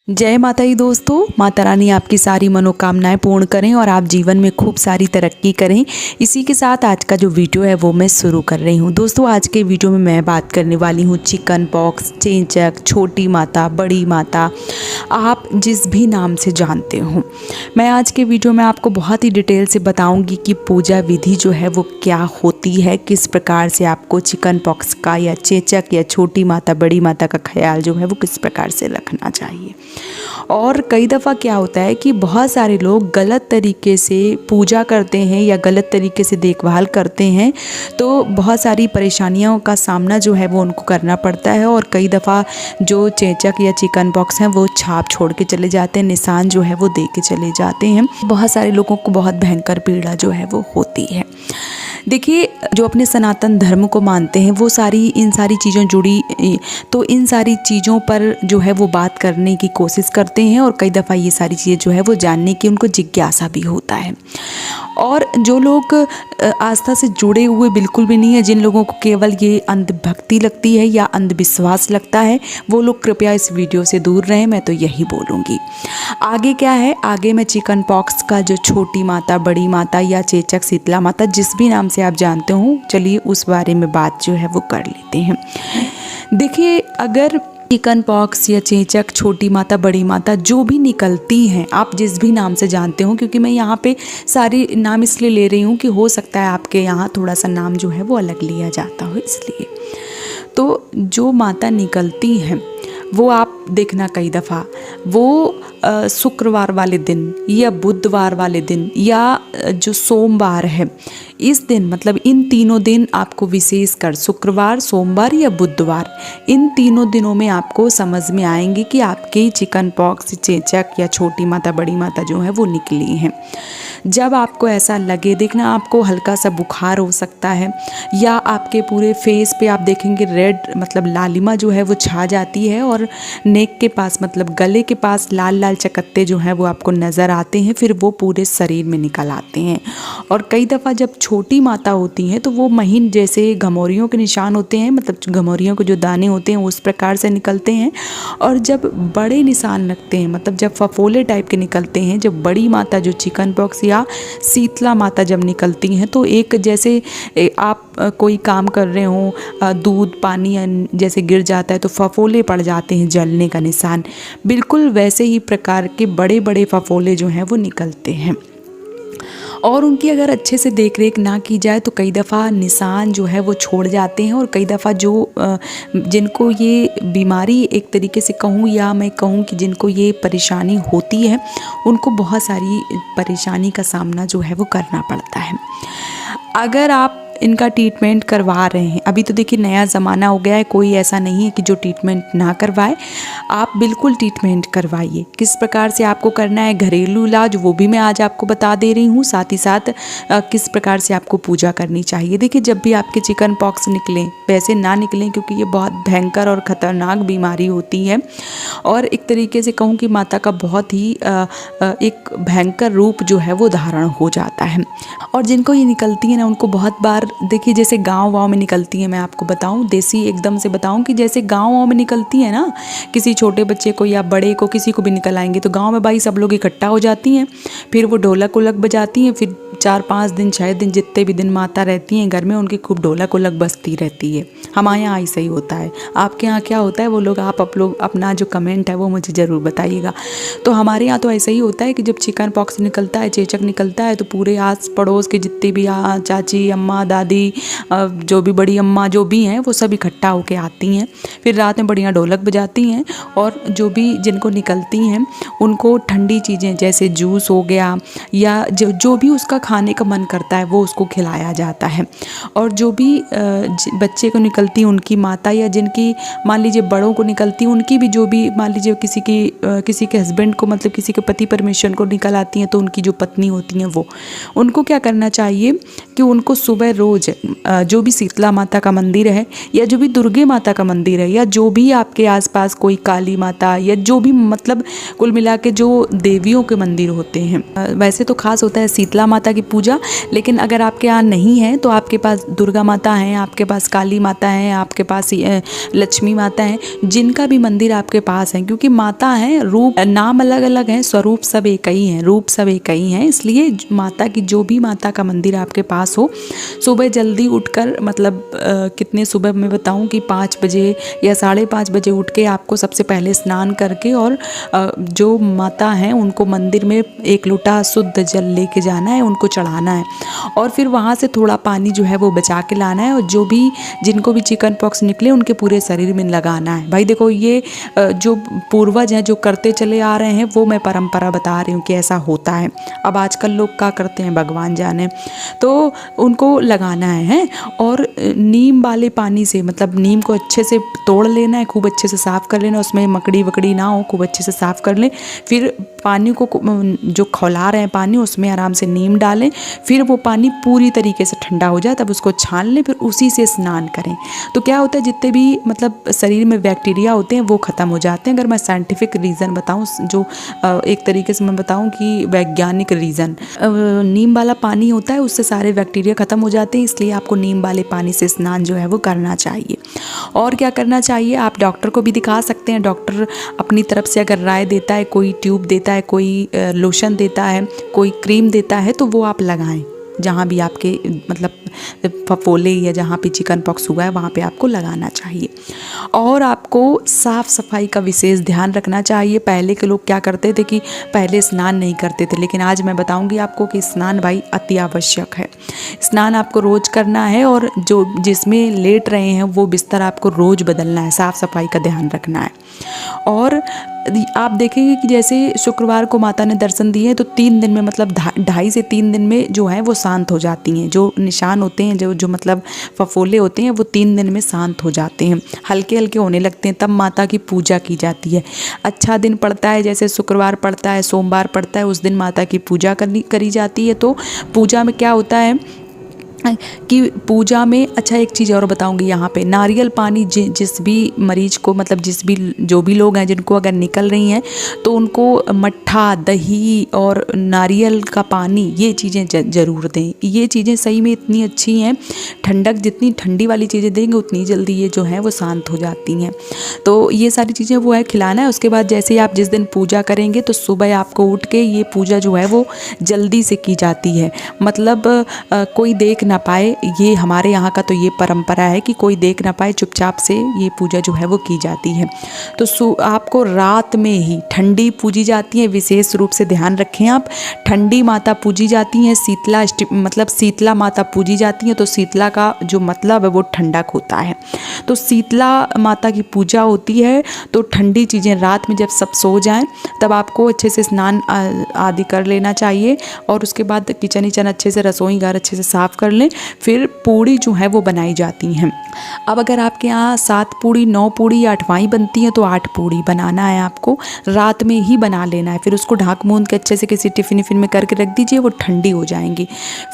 जय माता दी दोस्तों। माता रानी आपकी सारी मनोकामनाएं पूर्ण करें और आप जीवन में खूब सारी तरक्की करें। इसी के साथ आज का जो वीडियो है वो मैं शुरू कर रही हूँ। दोस्तों आज के वीडियो में मैं बात करने वाली हूँ चिकन पॉक्स, चेचक, छोटी माता, बड़ी माता, आप जिस भी नाम से जानते हो। मैं आज के वीडियो में आपको बहुत ही डिटेल से बताऊँगी कि पूजा विधि जो है वो क्या होती है, किस प्रकार से आपको चिकन पॉक्स का या चेचक या छोटी माता, बड़ी माता का ख्याल जो है वो किस प्रकार से रखना चाहिए। और कई दफ़ा क्या होता है कि बहुत सारे लोग गलत तरीके से पूजा करते हैं या गलत तरीके से देखभाल करते हैं, तो बहुत सारी परेशानियों का सामना जो है वो उनको करना पड़ता है। और कई दफ़ा जो चेचक या चिकन पॉक्स हैं वो छाप छोड़ के चले जाते हैं, निशान जो है वो दे के चले जाते हैं। बहुत सारे लोगों को बहुत भयंकर पीड़ा जो है वो होती है। देखिए, जो अपने सनातन धर्म को मानते हैं वो इन सारी चीज़ों जुड़ी, तो इन सारी चीज़ों पर जो है वो बात करने की कोशिश करते हैं और कई दफ़ा ये सारी चीज़ें जो है वो जानने की उनको जिज्ञासा भी होता है। और जो लोग आस्था से जुड़े हुए बिल्कुल भी नहीं है, जिन लोगों को केवल ये अंधभक्ति लगती है या अंधविश्वास लगता है, वो लोग कृपया इस वीडियो से दूर रहें। मैं तो यही बोलूँगी। आगे क्या है, आगे मैं चिकन पॉक्स का जो छोटी माता, बड़ी माता या चेचक, शीतला माता, जिस भी नाम से आप जानते हो, चलिए उस बारे में बात जो है वो कर लेते हैं। देखिए, अगर चिकन पॉक्स या चेचक, छोटी माता, बड़ी माता जो भी निकलती हैं, आप जिस भी नाम से जानते हो, क्योंकि मैं यहाँ पे सारी नाम इसलिए ले रही हूँ कि हो सकता है आपके यहाँ थोड़ा सा नाम जो है वो अलग लिया जाता हो, इसलिए। तो जो माता निकलती हैं वो आप देखना कई दफ़ा वो शुक्रवार वाले दिन या बुधवार वाले दिन या जो सोमवार है, इस दिन, मतलब इन तीनों दिन आपको विशेषकर शुक्रवार, सोमवार या बुधवार, इन तीनों दिनों में आपको समझ में आएंगे कि आपके चिकन पॉक्स, चेचक या छोटी माता, बड़ी माता जो है वो निकली हैं। जब आपको ऐसा लगे, देखना आपको हल्का सा बुखार हो सकता है या आपके पूरे फेस पे आप देखेंगे रेड, मतलब लालिमा जो है वो छा जाती है और नेक के पास, मतलब गले के पास लाल लाल चकत्ते जो हैं वो आपको नज़र आते हैं, फिर वो पूरे शरीर में निकल आते हैं। और कई दफ़ा जब छोटी माता होती हैं तो वो महीन जैसे घमौरियों के निशान होते हैं, मतलब घमौरियों के जो दाने होते हैं उस प्रकार से निकलते हैं। और जब बड़े निशान लगते हैं, मतलब जब फफोले टाइप के निकलते हैं, जब बड़ी माता जो चिकन पॉक्स या शीतला माता जब निकलती हैं, तो एक जैसे आप कोई काम कर रहे हो, दूध पानी जैसे गिर जाता है तो फफोले पड़ जाते हैं, जलने का निशान, बिल्कुल वैसे ही प्रकार के बड़े बड़े फफोले जो हैं वो निकलते हैं। और उनकी अगर अच्छे से देख रेख ना की जाए तो कई दफ़ा निशान जो है वो छोड़ जाते हैं। और कई दफ़ा जो जिनको ये बीमारी एक तरीके से कहूँ, या मैं कहूँ कि जिनको ये परेशानी होती है, उनको बहुत सारी परेशानी का सामना जो है वो करना पड़ता है। अगर आप इनका ट्रीटमेंट करवा रहे हैं, अभी तो देखिए नया ज़माना हो गया है, कोई ऐसा नहीं है कि जो ट्रीटमेंट ना करवाए, आप बिल्कुल ट्रीटमेंट करवाइए। किस प्रकार से आपको करना है घरेलू इलाज, वो भी मैं आज आपको बता दे रही हूँ। साथ ही साथ किस प्रकार से आपको पूजा करनी चाहिए। देखिए, जब भी आपके चिकन पॉक्स निकलें, वैसे ना निकलें क्योंकि ये बहुत भयंकर और ख़तरनाक बीमारी होती है और एक तरीके से कहूँ कि माता का बहुत ही एक भयंकर रूप जो है वो धारण हो जाता है। और जिनको ये निकलती है ना, उनको बहुत बार देखिए, जैसे गांव में निकलती है, मैं आपको बताऊं, देसी एकदम से बताऊं कि जैसे गांव में निकलती है ना, किसी छोटे बच्चे को या बड़े को, किसी को भी निकल आएंगे तो गांव में भाई सब लोग इकट्ठा हो जाती हैं, फिर वो ढोलक उलक बजाती हैं, फिर 4-5 दिन 6 दिन जितने भी दिन माता रहती हैं घर में, उनकी खूब ढोलक उलक बजती रहती है। हमारे यहाँ ऐसा ही होता है। आपके यहाँ क्या होता है वो लोग, आप लोग अपना जो कमेंट है वो मुझे ज़रूर बताइएगा। तो हमारे यहाँ तो ऐसा ही होता है कि जब चिकन पॉक्स निकलता है, चेचक निकलता है, तो पूरे आस पड़ोस के जितने भी चाची, अम्मा, दादी, जो भी बड़ी अम्मा जो भी हैं, वो सब इकट्ठा होके आती हैं, फिर रात में बढ़िया ढोलक बजाती हैं और जो भी जिनको निकलती हैं उनको ठंडी चीज़ें जैसे जूस हो गया या जो भी उसका खाने का मन करता है वो उसको खिलाया जाता है। और जो भी बच्चे को निकलती है उनकी माता, या जिनकी मान लीजिए बड़ों को निकलती है उनकी भी, जो भी मान लीजिए किसी के हस्बैंड को, मतलब किसी के पति परमेश्वर को निकल आती हैं, तो उनकी जो पत्नी होती हैं वो, उनको क्या करना चाहिए कि उनको सुबह रोज़ जो भी शीतला माता का मंदिर है या जो भी दुर्गे माता का मंदिर है या जो भी आपके आसपास कोई काली माता या जो भी, मतलब कुल मिला के जो देवियों के मंदिर होते हैं, वैसे तो खास होता है शीतला माता की पूजा। लेकिन अगर आपके यहाँ नहीं है तो आपके पास दुर्गा माता हैं, आपके पास काली माता हैं, आपके पास लक्ष्मी माता हैं, जिनका भी मंदिर आपके पास है, क्योंकि माता हैं, रूप नाम अलग अलग हैं, स्वरूप सब एक ही हैं, रूप सब एक ही हैं। इसलिए माता की जो भी माता का मंदिर आपके पास हो, सुबह जल्दी उठकर मतलब कितने सुबह मैं बताऊं कि 5 बजे या 5:30 बजे उठ के आपको सबसे पहले स्नान करके और जो माता हैं उनको मंदिर में 1 लोटा शुद्ध जल लेके जाना है, उनको चढ़ाना है और फिर वहाँ से थोड़ा पानी जो है वो बचा के लाना है और जो भी जिनको भी चिकन पॉक्स निकले उनके पूरे शरीर में लगाना है। भाई देखो, ये जो पूर्वज हैं जो करते चले आ रहे हैं वो मैं परंपरा बता रही हूँ कि ऐसा होता है। अब आजकल लोग क्या करते हैं भगवान जाने, तो उनको लगाना है और नीम वाले पानी से, मतलब नीम को अच्छे से तोड़ लेना है, खूब अच्छे से साफ़ कर लेना, उसमें मकड़ी वकड़ी ना हो, खूब अच्छे से साफ़ कर लें। फिर पानी को जो खौला रहे हैं पानी उसमें आराम से नीम डालें, फिर वो पानी पूरी तरीके से ठंडा हो जाए तब उसको छान लें, फिर उसी से स्नान करें। तो क्या होता है, जितने भी मतलब शरीर में बैक्टीरिया होते हैं वो ख़त्म हो जाते हैं। अगर मैं साइंटिफिक रीज़न बताऊं, जो एक तरीके से मैं बताऊं कि वैज्ञानिक रीज़न, नीम वाला पानी होता है उससे सारे बैक्टीरिया ख़त्म हो जाते हैं, इसलिए आपको नीम वाले पानी से स्नान जो है वो करना चाहिए। और क्या करना चाहिए, आप डॉक्टर को भी दिखा सकते हैं। डॉक्टर अपनी तरफ से अगर राय देता है, कोई ट्यूब देता है, कोई लोशन देता है, कोई क्रीम देता है, तो वो आप लगाएं जहाँ भी आपके मतलब फफोले या जहाँ पे चिकन पॉक्स हुआ है वहाँ पे आपको लगाना चाहिए। और आपको साफ़ सफाई का विशेष ध्यान रखना चाहिए। पहले के लोग क्या करते थे कि पहले स्नान नहीं करते थे, लेकिन आज मैं बताऊंगी आपको कि स्नान भाई अति आवश्यक है। स्नान आपको रोज़ करना है और जो जिसमें लेट रहे हैं वो बिस्तर आपको रोज़ बदलना है, साफ़ सफाई का ध्यान रखना है। और आप देखेंगे कि जैसे शुक्रवार को माता ने दर्शन दिए तो 3 दिन में, मतलब 2.5 से 3 दिन में जो है वो शांत हो जाती हैं। जो निशान होते हैं, जो मतलब फफोले होते हैं, वो 3 दिन में शांत हो जाते हैं, हल्के हल्के होने लगते हैं। तब माता की पूजा की जाती है। अच्छा दिन पड़ता है, जैसे शुक्रवार पड़ता है, सोमवार पड़ता है, उस दिन माता की पूजा करी जाती है। तो पूजा में क्या होता है कि पूजा में, अच्छा एक चीज़ और बताऊंगी, यहाँ पे नारियल पानी जिस भी मरीज को, मतलब जो भी लोग हैं जिनको अगर निकल रही हैं तो उनको मट्ठा, दही और नारियल का पानी, ये चीज़ें ज़रूर दें। ये चीज़ें सही में इतनी अच्छी हैं, ठंडक, जितनी ठंडी वाली चीज़ें देंगे उतनी जल्दी ये जो है वो शांत हो जाती हैं। तो ये सारी चीज़ें वो है खिलाना है। उसके बाद जैसे ही आप जिस दिन पूजा करेंगे तो सुबह आपको उठ के ये पूजा जो है वो जल्दी से की जाती है, मतलब कोई देख ना पाए। ये हमारे यहाँ का तो ये परंपरा है कि कोई देख ना पाए, चुपचाप से ये पूजा जो है वो की जाती है। तो आपको रात में ही ठंडी पूजी जाती है, विशेष रूप से ध्यान रखें आप। ठंडी माता पूजी जाती हैं, मतलब शीतला माता पूजी जाती हैं। तो शीतला का जो मतलब है वो ठंडक होता है। तो शीतला माता की पूजा होती है। तो ठंडी चीज़ें रात में जब सब सो जाएं तब आपको अच्छे से स्नान आदि कर लेना चाहिए और उसके बाद किचन अच्छे से, रसोई घर अच्छे से साफ़ कर लें। फिर पूड़ी जो है वो बनाई जाती हैं। अब अगर आपके यहाँ 7 पूड़ी, 9 पूड़ी या 8वां बनती है तो 8 पूड़ी बनाना है आपको, रात में ही बना लेना है। फिर उसको ढाक मूंद के अच्छे से किसी टिफ़िन में करके रख दीजिए, वो ठंडी हो जाएंगी।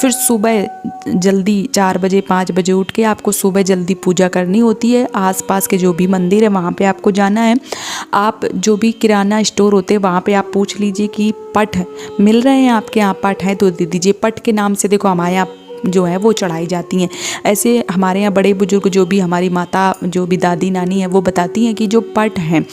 फिर सुबह जल्दी 4 बजे 5 बजे उठ के आपको सुबह जल्दी पूजा करनी होती है। आसपास के जो भी मंदिर है वहाँ पे आपको जाना है। आप जो भी किराना स्टोर होते हैं वहाँ पे आप पूछ लीजिए कि पट मिल रहे हैं, आपके यहाँ पट है तो दे दीजिए। पट के नाम से देखो हमारे यहाँ जो है वो चढ़ाई जाती हैं। ऐसे हमारे यहाँ बड़े बुजुर्ग, जो भी हमारी माता, जो भी दादी नानी है, वो बताती हैं कि जो पट हैं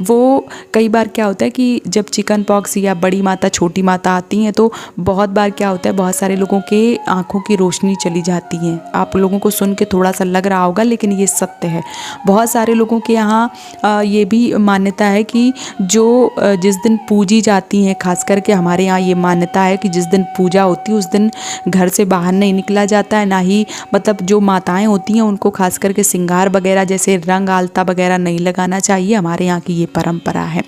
वो कई बार क्या होता है कि जब चिकन पॉक्स या बड़ी माता छोटी माता आती हैं तो बहुत बार क्या होता है, बहुत सारे लोगों के आँखों की रोशनी चली जाती है। आप लोगों को सुन के थोड़ा सा लग रहा होगा लेकिन ये सत्य है। बहुत सारे लोगों के यहाँ ये भी मान्यता है कि जो जिस दिन पूजी जाती हैं, खास करके हमारे यहाँ ये मान्यता है कि जिस दिन पूजा होती है उस दिन घर से बाहर नहीं निकला जाता है, ना ही मतलब जो माताएं होती हैं उनको खास करके श्रृंगार वगैरह जैसे रंग आलता वगैरह नहीं लगाना चाहिए। हमारे यहाँ की ये परंपरा है।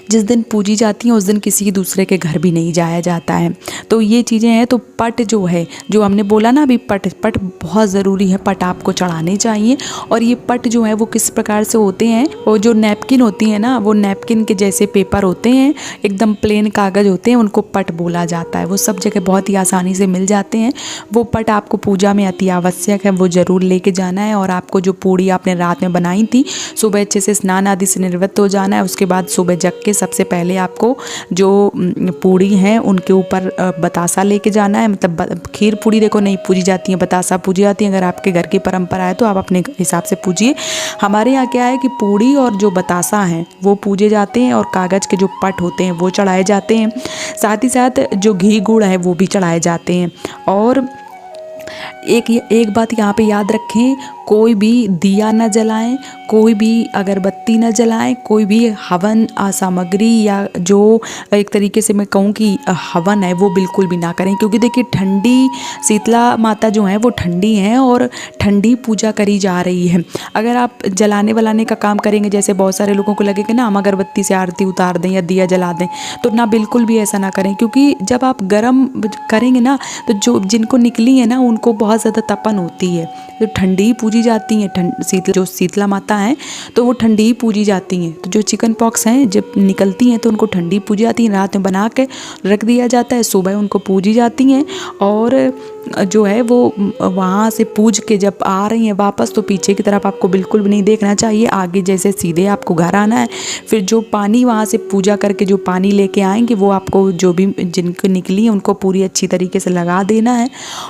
जिस दिन पूजी जाती हैं उस दिन किसी दूसरे के घर भी नहीं जाया जाता है। तो ये चीज़ें हैं। तो पट जो है, जो हमने बोला ना अभी, पट बहुत ज़रूरी है, पट आपको चढ़ाने चाहिए। और ये पट जो है वो किस प्रकार से होते हैं, वो जो नैपकिन होती है ना, वो नैपकिन के जैसे पेपर होते हैं, एकदम प्लेन कागज़ होते हैं, उनको पट बोला जाता है। वो सब जगह बहुत ही आसानी से मिल जाते हैं। वो पट आपको पूजा में अति आवश्यक है, वो ज़रूर लेके जाना है। और आपको जो पूड़ी आपने रात में बनाई थी, सुबह अच्छे से स्नान आदि से निवृत्त हो जाना है। उसके बाद सुबह जग के सबसे पहले आपको जो पूड़ी हैं उनके ऊपर बतासा लेके जाना है। मतलब खीर पूड़ी देखो नहीं पूजी जाती है, बतासा पूजी जाती है। अगर आपके घर की परंपरा है तो आप अपने हिसाब से पूजिए। हमारे यहाँ क्या है कि पूड़ी और जो बतासा हैं वो पूजे जाते हैं, और कागज़ के जो पट होते हैं वो चढ़ाए जाते हैं। साथ ही साथ जो घी गुड़ है वो भी चढ़ाए जाते हैं। और एक बात यहाँ पे याद रखें, कोई भी दिया न जलाएं, कोई भी अगरबत्ती न जलाएं, कोई भी हवन सामग्री या जो एक तरीके से मैं कहूँ कि हवन है वो बिल्कुल भी ना करें। क्योंकि देखिए ठंडी शीतला माता जो हैं वो ठंडी हैं और ठंडी पूजा करी जा रही है। अगर आप जलाने वलाने का काम करेंगे, जैसे बहुत सारे लोगों को लगेगा ना हम अगरबत्ती से आरती उतार दें या दिया जला दें, तो ना बिल्कुल भी ऐसा ना करें। क्योंकि जब आप गर्म करेंगे ना तो जो जिनको निकली है ना उनको बहुत ज़्यादा तपन होती है, तो ठंडी पूजी जाती हैं। जो शीतला माता हैं तो वो ठंडी ही पूजी जाती हैं। तो जो चिकन पॉक्स हैं जब निकलती हैं तो उनको ठंडी पूजी जाती हैं, रात में बना के रख दिया जाता है, सुबह उनको पूजी जाती हैं। और जो है वो वहाँ से पूज के जब आ रही हैं वापस तो पीछे की तरफ आपको बिल्कुल भी नहीं देखना चाहिए, आगे जैसे सीधे आपको घर आना है। फिर जो पानी वहाँ से पूजा करके जो पानी लेके आएंगे वो आपको जो भी जिनको निकली है उनको पूरी अच्छी तरीके से लगा देना है।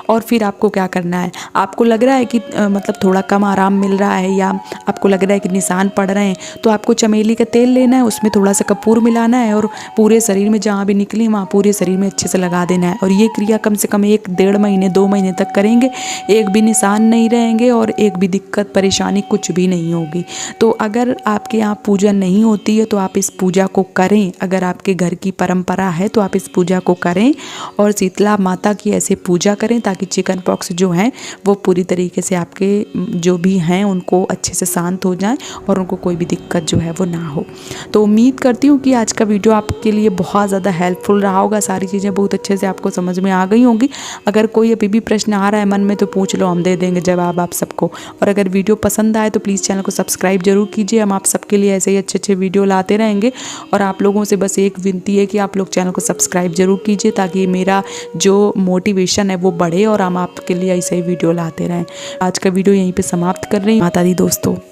और फिर आपको क्या करना है, आपको लग रहा है कि मतलब थोड़ा कम आराम मिल रहा है या आपको लग रहा है कि निशान पड़ रहे हैं, तो आपको चमेली का तेल लेना है, उसमें थोड़ा सा कपूर मिलाना है और पूरे शरीर में जहाँ भी निकली वहाँ पूरे शरीर में अच्छे से लगा देना है। और ये क्रिया कम से कम 1-1.5 महीने 2 महीने तक करेंगे, एक भी निशान नहीं रहेंगे और एक भी दिक्कत परेशानी कुछ भी नहीं होगी। तो अगर आपके यहाँ पूजा नहीं होती है तो आप इस पूजा को करें। अगर आपके घर की परंपरा है तो आप इस पूजा को करें और शीतला माता की ऐसे पूजा करें ताकि चिकन पॉक्स जो हैं वो पूरी तरीके से आपके जो भी हैं उनको अच्छे से शांत हो जाएं और उनको कोई भी दिक्कत जो है वो ना हो। तो उम्मीद करती हूँ कि आज का वीडियो आपके लिए बहुत ज़्यादा हेल्पफुल रहा होगा, सारी चीज़ें बहुत अच्छे से आपको समझ में आ गई होंगी। अगर कोई अभी भी प्रश्न आ रहा है मन में तो पूछ लो, हम दे देंगे जवाब आप सबको। और अगर वीडियो पसंद आए तो प्लीज़ चैनल को सब्सक्राइब जरूर कीजिए, हम आप सबके लिए ऐसे ही अच्छे वीडियो लाते रहेंगे। और आप लोगों से बस एक विनती है कि आप लोग चैनल को सब्सक्राइब जरूर कीजिए ताकि मेरा जो मोटिवेशन है वो बढ़े और हम आपके लिए ऐसे ही वीडियो लाते रहें। आज का वीडियो यहीं पे समाप्त कर रही हूँ। माता दी दोस्तों।